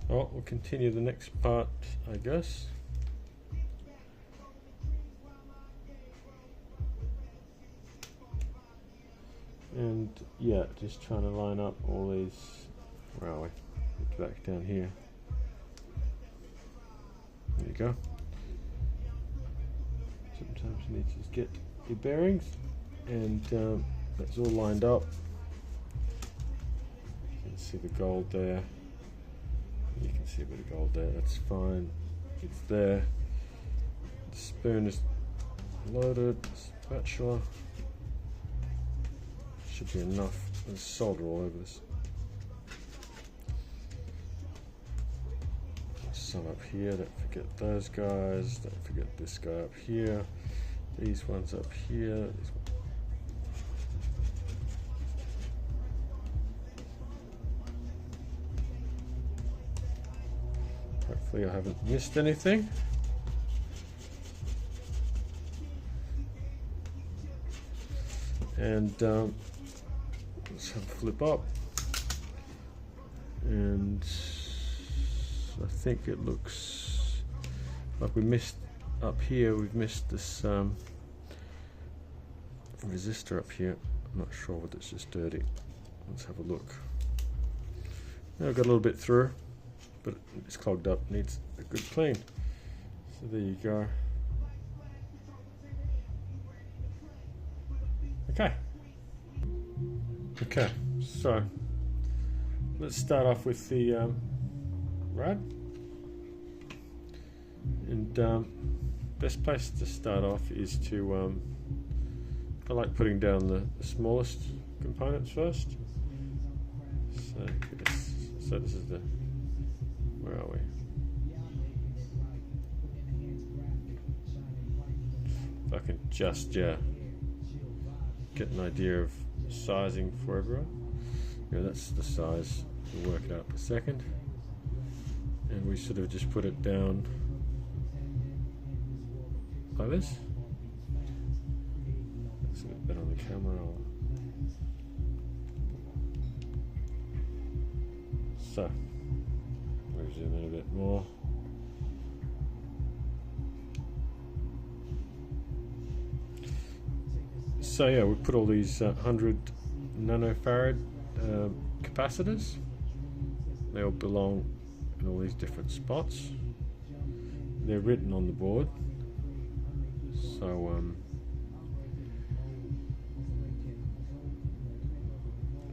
Oh, we'll continue the next part, I guess. And yeah, just trying to line up all these. Where are we? Get back down here. There you go. Sometimes you need to just get your bearings, and that's all lined up. You can see the gold there. You can see a bit of gold there. That's fine. It's there. The spoon is loaded. Spatula. Should be enough. There's solder all over this. Some up here. Don't forget those guys. Don't forget this guy up here. These ones up here. Hopefully I haven't missed anything. And let's have a flip up. And I think it looks like we missed up here. We've missed this resistor up here. I'm not sure whether it's just dirty. Let's have a look. Now I've got a little bit through, but it's clogged up. Needs a good clean. So there you go. Okay, so let's start off with the RAD. And best place to start off is to I like putting down the smallest components first. So this is the, where are we? If I can just get an idea of sizing for everyone. Yeah, that's the size. We'll work it out per second. And we sort of just put it down like this. That's a bit better on the camera. So, we'll zoom in a bit more. So yeah, we put all these 100 nanofarad capacitors. They all belong in all these different spots. They're written on the board.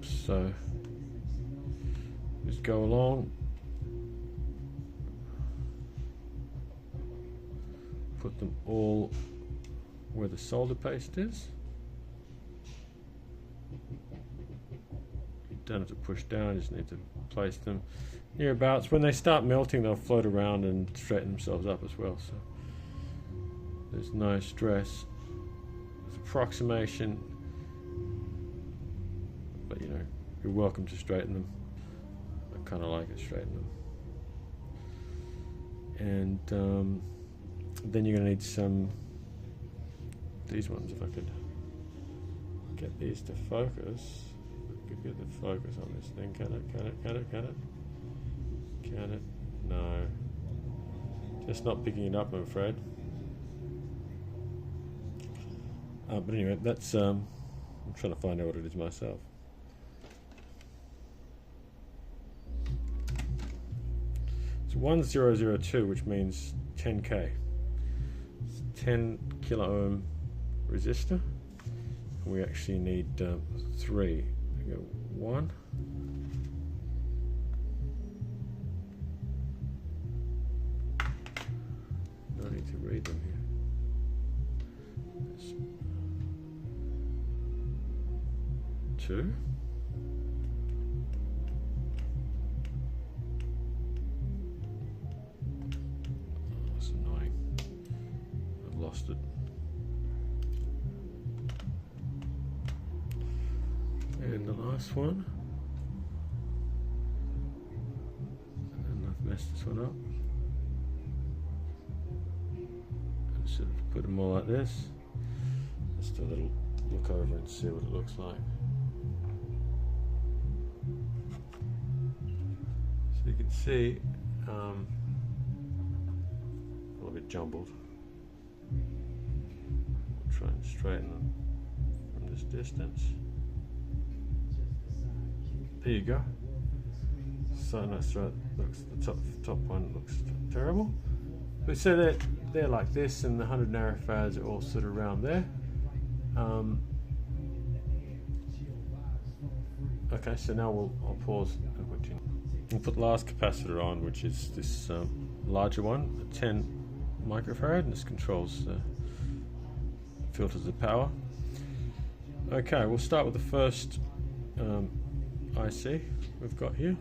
So just go along. Put them all where the solder paste is. You don't have to push down, you just need to place them nearabouts. When they start melting, they'll float around and straighten themselves up as well, so there's no stress. It's approximation, but you know, you're welcome to straighten them. I kind of like it straighten them. And then you're going to need some, these ones, if I could get these to focus. Could get the focus on this thing. Can it? No. Just not picking it up, I'm afraid. But anyway, that's I'm trying to find out what it is myself. It's 1002, which means 10K. It's 10 kilo ohm resistor. And we actually need 3. Go 1. No need to read them here. There's 2. Oh, that's annoying. I've lost it. And the last one, and I've messed this one up. I should have put them all like this. Just a little look over and see what it looks like. So you can see a little bit jumbled. I'll try and straighten them from this distance. There you go. So that's right. Looks the top one looks terrible. But so they're like this, and the 100 narrowfarads are all sort of around there. Okay, so now I'll pause and continue. We'll put the last capacitor on, which is this larger one, a 10 microfarad, and this controls filters the power. Okay, we'll start with the first IC we've got here,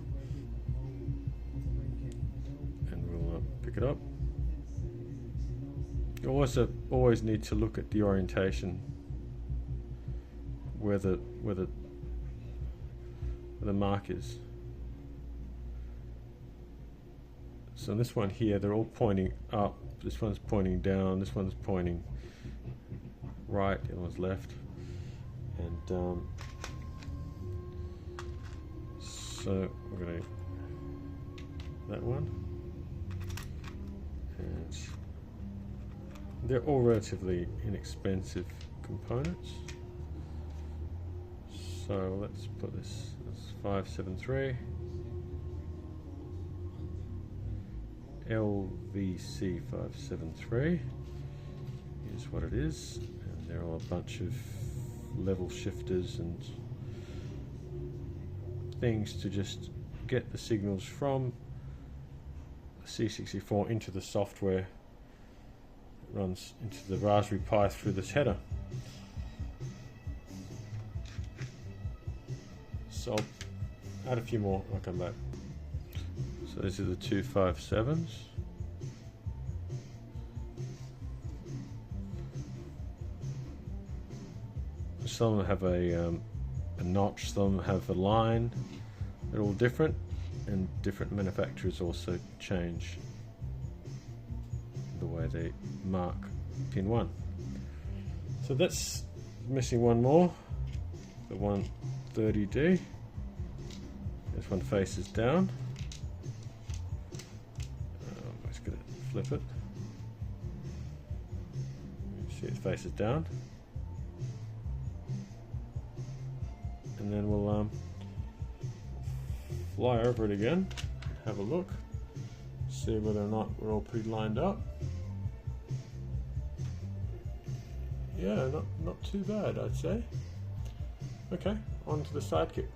and we'll pick it up. You also always need to look at the orientation, where the mark is. So in this one here, they're all pointing up. This one's pointing down. This one's pointing right. The other one's left. And so we're going to that one, and they're all relatively inexpensive components. So let's put this as 573 LVC 573 is what it is, and they're all a bunch of level shifters and things to just get the signals from the C64 into the software that runs into the Raspberry Pi through this header. So I'll add a few more and I'll come back. So these are the 257s. Some of them have a notch, some have a line. They're all different, and different manufacturers also change the way they mark pin 1. So that's missing one more, the 130D. This one faces down. I'm just going to flip it. You see it faces down. And then we'll fly over it again, have a look, see whether or not we're all pretty lined up. Yeah, not too bad, I'd say. Okay, on to the Sidekick.